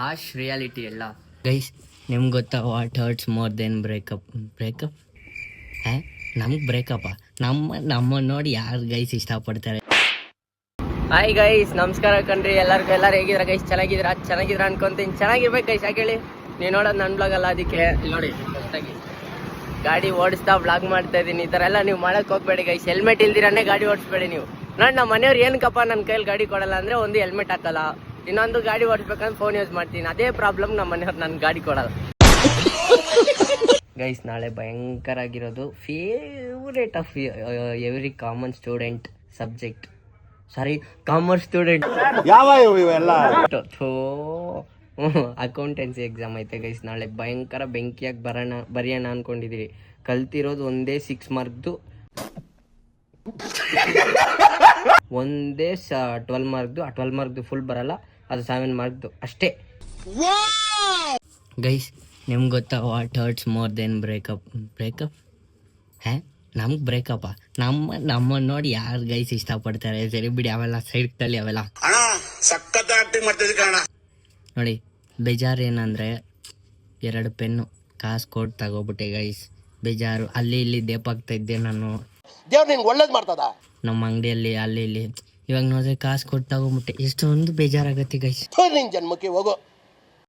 ಹಾಶ್ reality ಎಲ್ಲ guys. ನಿಮ್ಗೆ ಗೊತ್ತಾ what hurts more than breakup? ನಮ್ಗೆ ಬ್ರೇಕಪ್ಪ. ನಮ್ಮ ನೋಡಿ ಯಾರು ಗೈಸ್ ಇಷ್ಟಪಡ್ತಾರೆ? ಹಾಯ್ ಗೈಸ್, ನಮಸ್ಕಾರ ಕಣ್ರಿ ಎಲ್ಲರೂ ಹೇಗಿದ್ರ ಗೈಸ್? ಚೆನ್ನಾಗಿದ್ರ ಅನ್ಕೊಂತೀನಿ. ಚೆನ್ನಾಗಿರ್ಬೇಕು ಗೈಸ್. ಯಾಕೆ ಹೇಳಿ, ನೀವು ನೋಡೋದು ನನ್ನ ಬ್ಲಾಗ್ ಅಲ್ಲ, ಅದಕ್ಕೆ ನೋಡಿ ಹೊಸ್ದಾಗಿ ಗಾಡಿ ಓಡಿಸ್ತಾ ಬ್ಲಾಗ್ ಮಾಡ್ತಾ ಇದ್ದೀನಿ. ಈ ಥರ ಎಲ್ಲ ನೀವು ಮಾಡಕ್ಕೆ ಹೋಗ್ಬೇಡಿ ಗೈಸ್. ಹೆಲ್ಮೆಟ್ ಇಲ್ದಿರನೇ ಗಾಡಿ ಓಡಿಸ್ಬೇಡಿ ನೀವು. ನೋಡಿ, ನಮ್ಮ ಮನೆಯವ್ರು ಏನಕ್ಕಪ್ಪ ನನ್ನ ಕೈಯಲ್ಲಿ ಗಾಡಿ ಕೊಡಲ್ಲ ಅಂದರೆ, ಒಂದು ಹೆಲ್ಮೆಟ್ ಹಾಕಲ್ಲ, ಇನ್ನೊಂದು ಗಾಡಿ ಓಡಿಸ್ಬೇಕಂದ್ರೆ ಫೋನ್ ಯೂಸ್ ಮಾಡ್ತೀನಿ. ಅದೇ ಪ್ರಾಬ್ಲಮ್, ನಮ್ಮ ಮನೆಯವ್ರು ನನ್ನ ಗಾಡಿ ಕೊಡಲ್ಲ ಗೈಸ್. ನಾಳೆ ಭಯಂಕರ ಆಗಿರೋದು favourite of every common student subject, sorry commerce student, ಯಾವ ಇವೆಲ್ಲ ಅಕೌಂಟೆನ್ಸಿ ಎಕ್ಸಾಮ್ ಐತೆ ಗೈಸ್. ನಾಳೆ ಭಯಂಕರ ಬೆಂಕಿಯಾಗಿ ಬರೆಯೋಣ ಅನ್ಕೊಂಡಿದ್ದೀರಿ. ಕಲ್ತಿರೋದು ಒಂದೇ 6 ಮಾರ್ಕ್ದು, ಒಂದೇ 12 ಮಾರ್ಕ್ದು. ಆ 12 ಮಾರ್ಕ್ದು ಫುಲ್ ಬರಲ್ಲ, ಅದು 7 ಮಾರ್ಕ್ದು ಅಷ್ಟೇ ಗೈಸ್. ನಿಮ್ಗೆ ಗೊತ್ತಾ what hurts more than breakup? ನಮ್ಗೆ ಬ್ರೇಕಪ್ಪ. ನಮ್ಮ ನೋಡಿ ಯಾರು ಗೈಸ್ ಇಷ್ಟಪಡ್ತಾರೆ? ಸರಿ ಬಿಡಿ, ಅವೆಲ್ಲ ಸೈಡ್ ತಲ್ಲಿ, ಅವೆಲ್ಲ ನೋಡಿ. ಬೇಜಾರು ಏನಂದರೆ, 2 ಪೆನ್ನು ಕಾಸು ಕೊಟ್ಟು ತಗೋಬಿಟ್ಟೆ ಗೈಸ್. ಬೇಜಾರು. ಅಲ್ಲಿ ಇಲ್ಲಿ ದೇಪಾಗ್ತಾ ಇದ್ದೆ ನಾನು. ದೇವ್ರು ನಿನ್ಗೆ ಒಳ್ಳೇದು ಮಾಡ್ತದ ನಮ್ಮ ಅಂಗಡಿಯಲ್ಲಿ ಅಲ್ಲಿ ಇಲ್ಲಿ. ಇವಾಗ ನೋಡಿದ್ರೆ ಕಾಸು ಕೊಟ್ಟು ತಗೋಬಿಟ್ಟೆ. ಎಷ್ಟೊಂದು ಬೇಜಾರಾಗತ್ತೆ ಗೈಸ್. ನಿನ್ ಜನ್ಮಕ್ಕೆ ಹೋಗೋ.